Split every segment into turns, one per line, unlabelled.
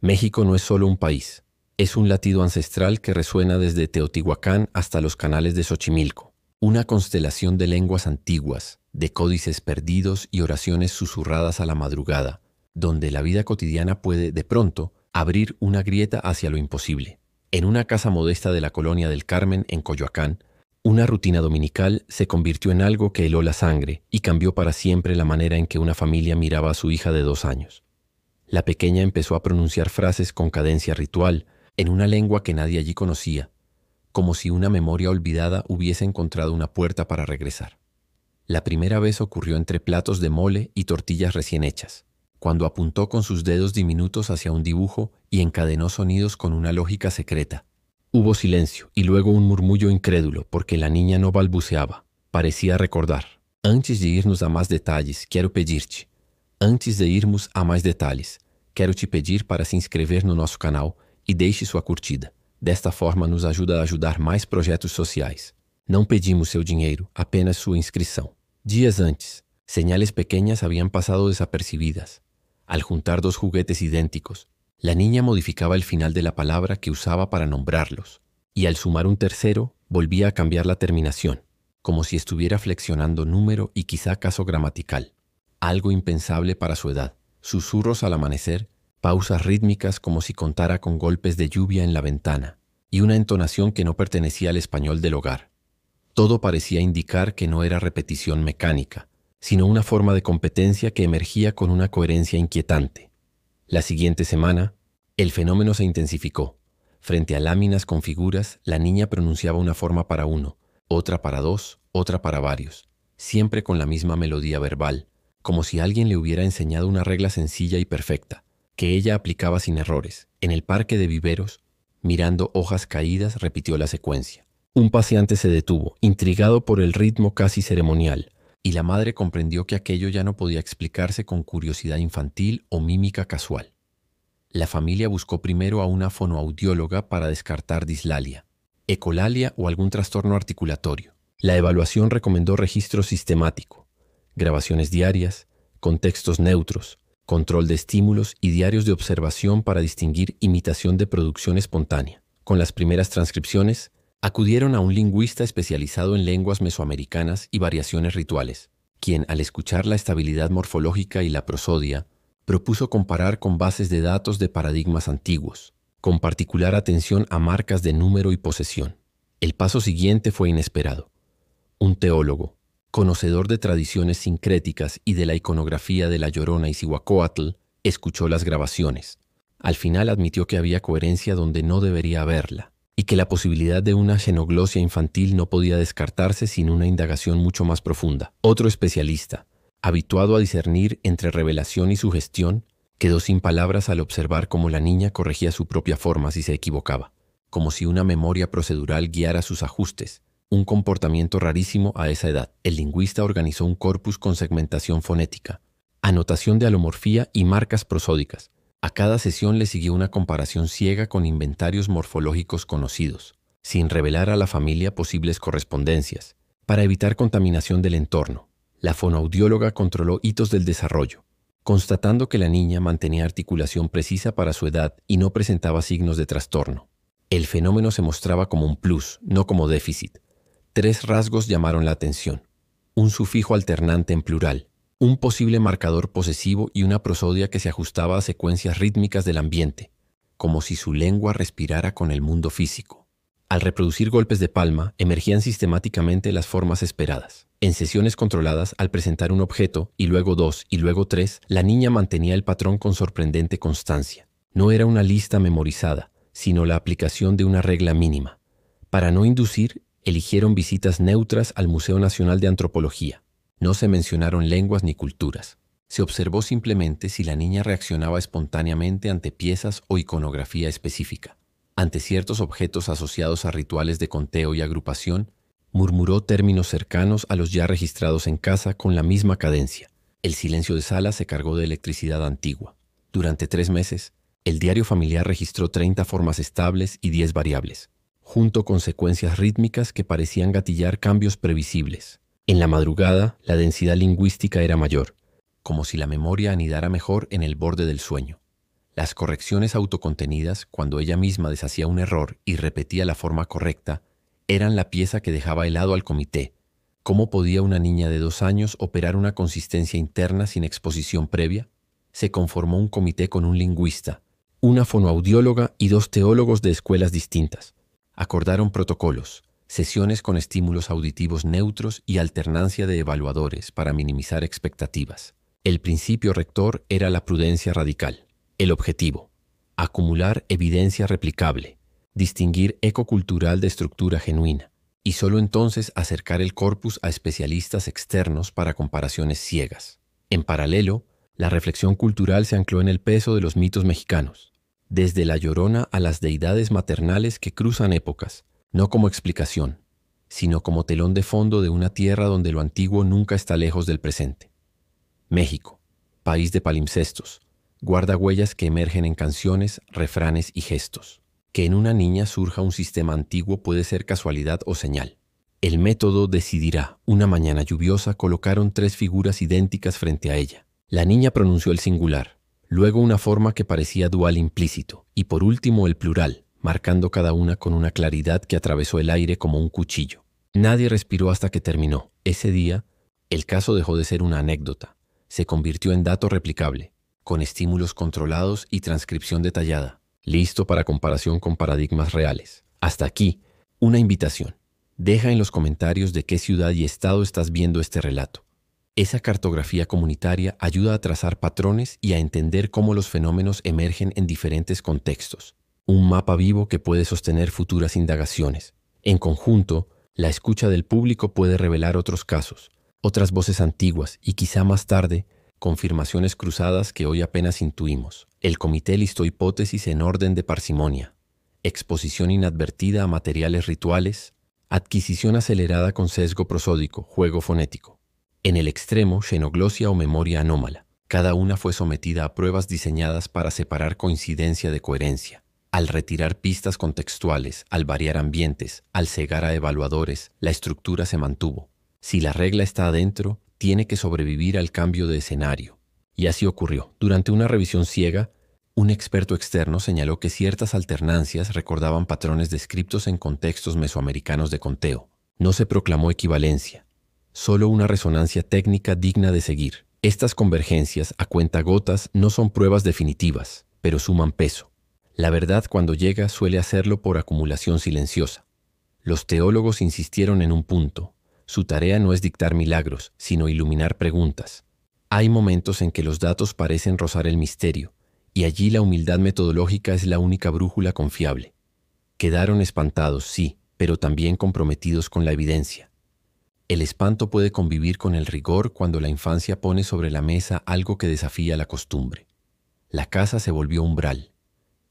México no es solo un país, es un latido ancestral que resuena desde Teotihuacán hasta los canales de Xochimilco, una constelación de lenguas antiguas, de códices perdidos y oraciones susurradas a la madrugada, donde la vida cotidiana puede, de pronto, abrir una grieta hacia lo imposible. En una casa modesta de la colonia del Carmen, en Coyoacán, una rutina dominical se convirtió en algo que heló la sangre y cambió para siempre la manera en que una familia miraba a su hija de 2 años. La pequeña empezó a pronunciar frases con cadencia ritual, en una lengua que nadie allí conocía, como si una memoria olvidada hubiese encontrado una puerta para regresar. La primera vez ocurrió entre platos de mole y tortillas recién hechas, cuando apuntó con sus dedos diminutos hacia un dibujo y encadenó sonidos con una lógica secreta. Hubo silencio y luego un murmullo incrédulo porque la niña no balbuceaba, parecía recordar. Antes de irnos a más detalles, quiero pedir-te. Antes de irmos a mais detalhes, quero te pedir para se inscrever no nosso canal e deixe sua curtida. Desta forma nos ajuda a ajudar mais projetos sociais. Não pedimos seu dinheiro, apenas sua inscrição. Días antes, señales pequeñas habían pasado desapercibidas. Al juntar 2 juguetes idénticos, la niña modificaba el final de la palabra que usaba para nombrarlos, y al sumar un tercero, volvía a cambiar la terminación, como si estuviera flexionando número y quizá caso gramatical. Algo impensable para su edad. Susurros al amanecer, pausas rítmicas como si contara con golpes de lluvia en la ventana, y una entonación que no pertenecía al español del hogar. Todo parecía indicar que no era repetición mecánica, sino una forma de competencia que emergía con una coherencia inquietante. La siguiente semana, el fenómeno se intensificó. Frente a láminas con figuras, la niña pronunciaba una forma para uno, otra para 2, otra para varios, siempre con la misma melodía verbal, como si alguien le hubiera enseñado una regla sencilla y perfecta, que ella aplicaba sin errores. En el parque de viveros, mirando hojas caídas, repitió la secuencia. Un paseante se detuvo, intrigado por el ritmo casi ceremonial, y la madre comprendió que aquello ya no podía explicarse con curiosidad infantil o mímica casual. La familia buscó primero a una fonoaudióloga para descartar dislalia, ecolalia o algún trastorno articulatorio. La evaluación recomendó registro sistemático, grabaciones diarias, contextos neutros, control de estímulos y diarios de observación para distinguir imitación de producción espontánea. Con las primeras transcripciones, acudieron a un lingüista especializado en lenguas mesoamericanas y variaciones rituales, quien, al escuchar la estabilidad morfológica y la prosodia, propuso comparar con bases de datos de paradigmas antiguos, con particular atención a marcas de número y posesión. El paso siguiente fue inesperado. Un teólogo, conocedor de tradiciones sincréticas y de la iconografía de La Llorona y Cihuacóatl, escuchó las grabaciones. Al final admitió que había coherencia donde no debería haberla, y que la posibilidad de una xenoglosia infantil no podía descartarse sin una indagación mucho más profunda. Otro especialista, habituado a discernir entre revelación y sugestión, quedó sin palabras al observar cómo la niña corregía su propia forma si se equivocaba, como si una memoria procedural guiara sus ajustes, un comportamiento rarísimo a esa edad. El lingüista organizó un corpus con segmentación fonética, anotación de alomorfía y marcas prosódicas. A cada sesión le siguió una comparación ciega con inventarios morfológicos conocidos, sin revelar a la familia posibles correspondencias, para evitar contaminación del entorno. La fonoaudióloga controló hitos del desarrollo, constatando que la niña mantenía articulación precisa para su edad y no presentaba signos de trastorno. El fenómeno se mostraba como un plus, no como déficit. 3 rasgos llamaron la atención: un sufijo alternante en plural, un posible marcador posesivo y una prosodia que se ajustaba a secuencias rítmicas del ambiente, como si su lengua respirara con el mundo físico. Al reproducir golpes de palma, emergían sistemáticamente las formas esperadas. En sesiones controladas, al presentar un objeto, y luego 2, y luego 3, la niña mantenía el patrón con sorprendente constancia. No era una lista memorizada, sino la aplicación de una regla mínima. Para no inducir, eligieron visitas neutras al Museo Nacional de Antropología. No se mencionaron lenguas ni culturas. Se observó simplemente si la niña reaccionaba espontáneamente ante piezas o iconografía específica. Ante ciertos objetos asociados a rituales de conteo y agrupación, murmuró términos cercanos a los ya registrados en casa con la misma cadencia. El silencio de sala se cargó de electricidad antigua. Durante 3 meses, el diario familiar registró 30 formas estables y 10 variables, junto con secuencias rítmicas que parecían gatillar cambios previsibles. En la madrugada, la densidad lingüística era mayor, como si la memoria anidara mejor en el borde del sueño. Las correcciones autocontenidas, cuando ella misma deshacía un error y repetía la forma correcta, eran la pieza que dejaba helado al comité. ¿Cómo podía una niña de 2 años operar una consistencia interna sin exposición previa? Se conformó un comité con un lingüista, una fonoaudióloga y 2 teólogos de escuelas distintas. Acordaron protocolos, sesiones con estímulos auditivos neutros y alternancia de evaluadores para minimizar expectativas. El principio rector era la prudencia radical. El objetivo: acumular evidencia replicable, distinguir eco cultural de estructura genuina, y solo entonces acercar el corpus a especialistas externos para comparaciones ciegas. En paralelo, la reflexión cultural se ancló en el peso de los mitos mexicanos, desde la Llorona a las deidades maternales que cruzan épocas, no como explicación, sino como telón de fondo de una tierra donde lo antiguo nunca está lejos del presente. México, país de palimpsestos, guarda huellas que emergen en canciones, refranes y gestos. Que en una niña surja un sistema antiguo puede ser casualidad o señal. El método decidirá. Una mañana lluviosa colocaron 3 figuras idénticas frente a ella. La niña pronunció el singular, luego una forma que parecía dual implícito, y por último el plural, marcando cada una con una claridad que atravesó el aire como un cuchillo. Nadie respiró hasta que terminó. Ese día, el caso dejó de ser una anécdota. Se convirtió en dato replicable, con estímulos controlados y transcripción detallada, listo para comparación con paradigmas reales. Hasta aquí, una invitación. Deja en los comentarios de qué ciudad y estado estás viendo este relato. Esa cartografía comunitaria ayuda a trazar patrones y a entender cómo los fenómenos emergen en diferentes contextos. Un mapa vivo que puede sostener futuras indagaciones. En conjunto, la escucha del público puede revelar otros casos, otras voces antiguas y quizá más tarde, confirmaciones cruzadas que hoy apenas intuimos. El comité listó hipótesis en orden de parsimonia: exposición inadvertida a materiales rituales, adquisición acelerada con sesgo prosódico, juego fonético. En el extremo, xenoglosia o memoria anómala. Cada una fue sometida a pruebas diseñadas para separar coincidencia de coherencia. Al retirar pistas contextuales, al variar ambientes, al cegar a evaluadores, la estructura se mantuvo. Si la regla está adentro, tiene que sobrevivir al cambio de escenario. Y así ocurrió. Durante una revisión ciega, un experto externo señaló que ciertas alternancias recordaban patrones descritos en contextos mesoamericanos de conteo. No se proclamó equivalencia, solo una resonancia técnica digna de seguir. Estas convergencias a cuentagotas no son pruebas definitivas, pero suman peso. La verdad, cuando llega, suele hacerlo por acumulación silenciosa. Los teólogos insistieron en un punto: su tarea no es dictar milagros, sino iluminar preguntas. Hay momentos en que los datos parecen rozar el misterio, y allí la humildad metodológica es la única brújula confiable. Quedaron espantados, sí, pero también comprometidos con la evidencia. El espanto puede convivir con el rigor cuando la infancia pone sobre la mesa algo que desafía la costumbre. La casa se volvió umbral.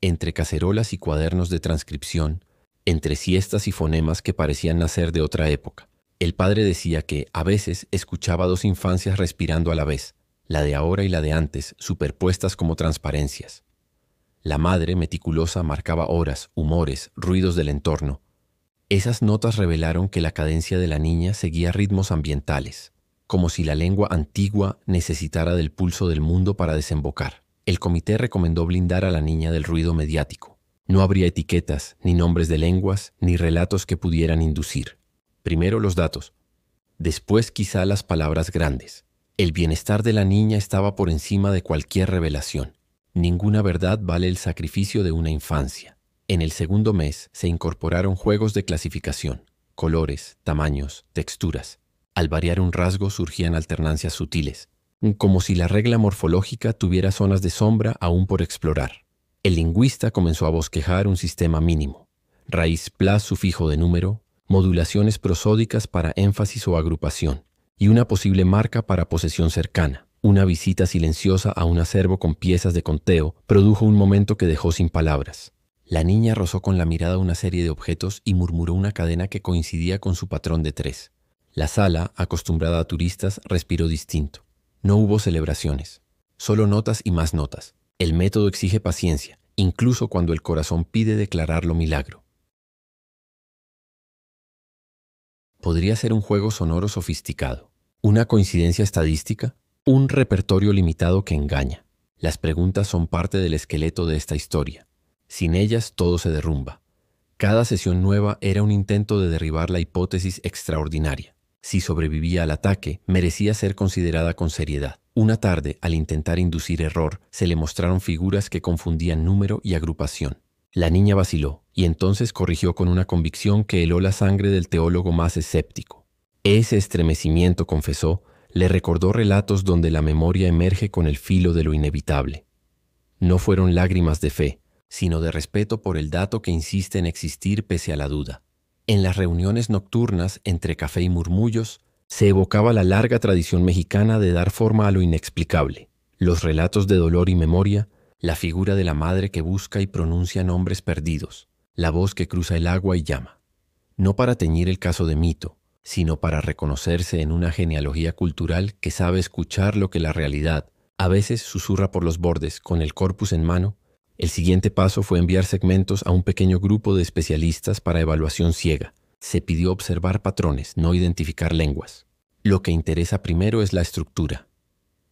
Entre cacerolas y cuadernos de transcripción, entre siestas y fonemas que parecían nacer de otra época. El padre decía que, a veces, escuchaba 2 infancias respirando a la vez, la de ahora y la de antes, superpuestas como transparencias. La madre, meticulosa, marcaba horas, humores, ruidos del entorno. Esas notas revelaron que la cadencia de la niña seguía ritmos ambientales, como si la lengua antigua necesitara del pulso del mundo para desembocar. El comité recomendó blindar a la niña del ruido mediático. No habría etiquetas, ni nombres de lenguas, ni relatos que pudieran inducir. Primero los datos, después quizá las palabras grandes. El bienestar de la niña estaba por encima de cualquier revelación. Ninguna verdad vale el sacrificio de una infancia. En el segundo mes se incorporaron juegos de clasificación, colores, tamaños, texturas. Al variar un rasgo surgían alternancias sutiles, como si la regla morfológica tuviera zonas de sombra aún por explorar. El lingüista comenzó a bosquejar un sistema mínimo: raíz plus sufijo de número, modulaciones prosódicas para énfasis o agrupación, y una posible marca para posesión cercana. Una visita silenciosa a un acervo con piezas de conteo produjo un momento que dejó sin palabras. La niña rozó con la mirada una serie de objetos y murmuró una cadena que coincidía con su patrón de 3. La sala, acostumbrada a turistas, respiró distinto. No hubo celebraciones, solo notas y más notas. El método exige paciencia, incluso cuando el corazón pide declararlo milagro. Podría ser un juego sonoro sofisticado, una coincidencia estadística, un repertorio limitado que engaña. Las preguntas son parte del esqueleto de esta historia. Sin ellas todo se derrumba. Cada sesión nueva era un intento de derribar la hipótesis extraordinaria. Si sobrevivía al ataque, merecía ser considerada con seriedad. Una tarde, al intentar inducir error, se le mostraron figuras que confundían número y agrupación. La niña vaciló, y entonces corrigió con una convicción que heló la sangre del teólogo más escéptico. Ese estremecimiento, confesó, le recordó relatos donde la memoria emerge con el filo de lo inevitable. No fueron lágrimas de fe, sino de respeto por el dato que insiste en existir pese a la duda. En las reuniones nocturnas, entre café y murmullos, se evocaba la larga tradición mexicana de dar forma a lo inexplicable. Los relatos de dolor y memoria, la figura de la madre que busca y pronuncia nombres perdidos, la voz que cruza el agua y llama. No para teñir el caso de mito, sino para reconocerse en una genealogía cultural que sabe escuchar lo que la realidad a veces susurra por los bordes con el corpus en mano. El siguiente paso fue enviar segmentos a un pequeño grupo de especialistas para evaluación ciega. Se pidió observar patrones, no identificar lenguas. Lo que interesa primero es la estructura.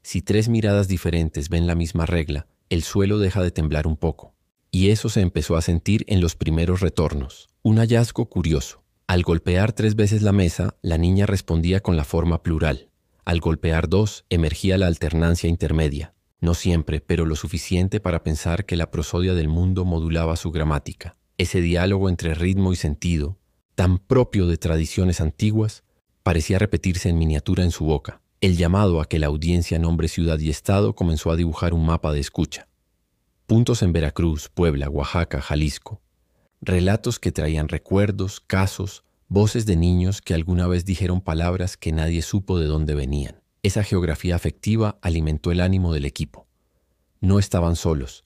Si 3 miradas diferentes ven la misma regla, el suelo deja de temblar un poco. Y eso se empezó a sentir en los primeros retornos. Un hallazgo curioso. Al golpear 3 veces la mesa, la niña respondía con la forma plural. Al golpear 2, emergía la alternancia intermedia. No siempre, pero lo suficiente para pensar que la prosodia del mundo modulaba su gramática. Ese diálogo entre ritmo y sentido, tan propio de tradiciones antiguas, parecía repetirse en miniatura en su boca. El llamado a que la audiencia nombre ciudad y estado comenzó a dibujar un mapa de escucha. Puntos en Veracruz, Puebla, Oaxaca, Jalisco. Relatos que traían recuerdos, casos, voces de niños que alguna vez dijeron palabras que nadie supo de dónde venían. Esa geografía afectiva alimentó el ánimo del equipo. No estaban solos.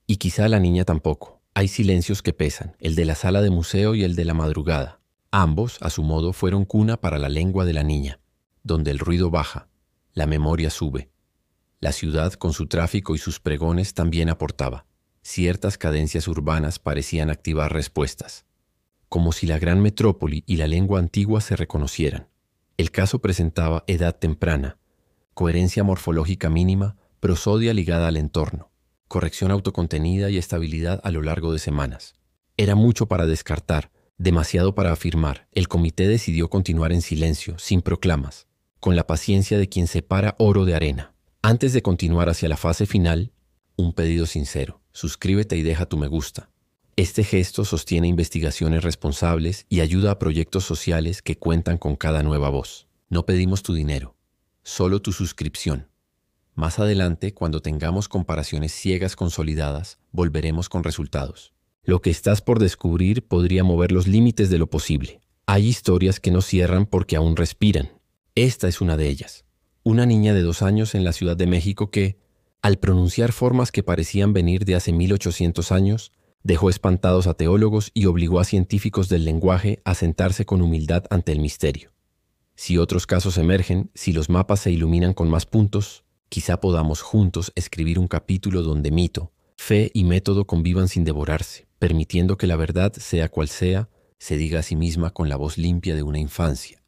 Y quizá la niña tampoco. Hay silencios que pesan, el de la sala de museo y el de la madrugada. Ambos, a su modo, fueron cuna para la lengua de la niña. Donde el ruido baja, la memoria sube. La ciudad, con su tráfico y sus pregones, también aportaba. Ciertas cadencias urbanas parecían activar respuestas. Como si la gran metrópoli y la lengua antigua se reconocieran. El caso presentaba edad temprana, coherencia morfológica mínima, prosodia ligada al entorno, corrección autocontenida y estabilidad a lo largo de semanas. Era mucho para descartar, demasiado para afirmar. El comité decidió continuar en silencio, sin proclamas, con la paciencia de quien separa oro de arena. Antes de continuar hacia la fase final, un pedido sincero: suscríbete y deja tu me gusta. Este gesto sostiene investigaciones responsables y ayuda a proyectos sociales que cuentan con cada nueva voz. No pedimos tu dinero, solo tu suscripción. Más adelante, cuando tengamos comparaciones ciegas consolidadas, volveremos con resultados. Lo que estás por descubrir podría mover los límites de lo posible. Hay historias que no cierran porque aún respiran. Esta es una de ellas. Una niña de 2 años en la Ciudad de México que, al pronunciar formas que parecían venir de hace 1800 años, dejó espantados a teólogos y obligó a científicos del lenguaje a sentarse con humildad ante el misterio. Si otros casos emergen, si los mapas se iluminan con más puntos, quizá podamos juntos escribir un capítulo donde mito, fe y método convivan sin devorarse, permitiendo que la verdad, sea cual sea, se diga a sí misma con la voz limpia de una infancia.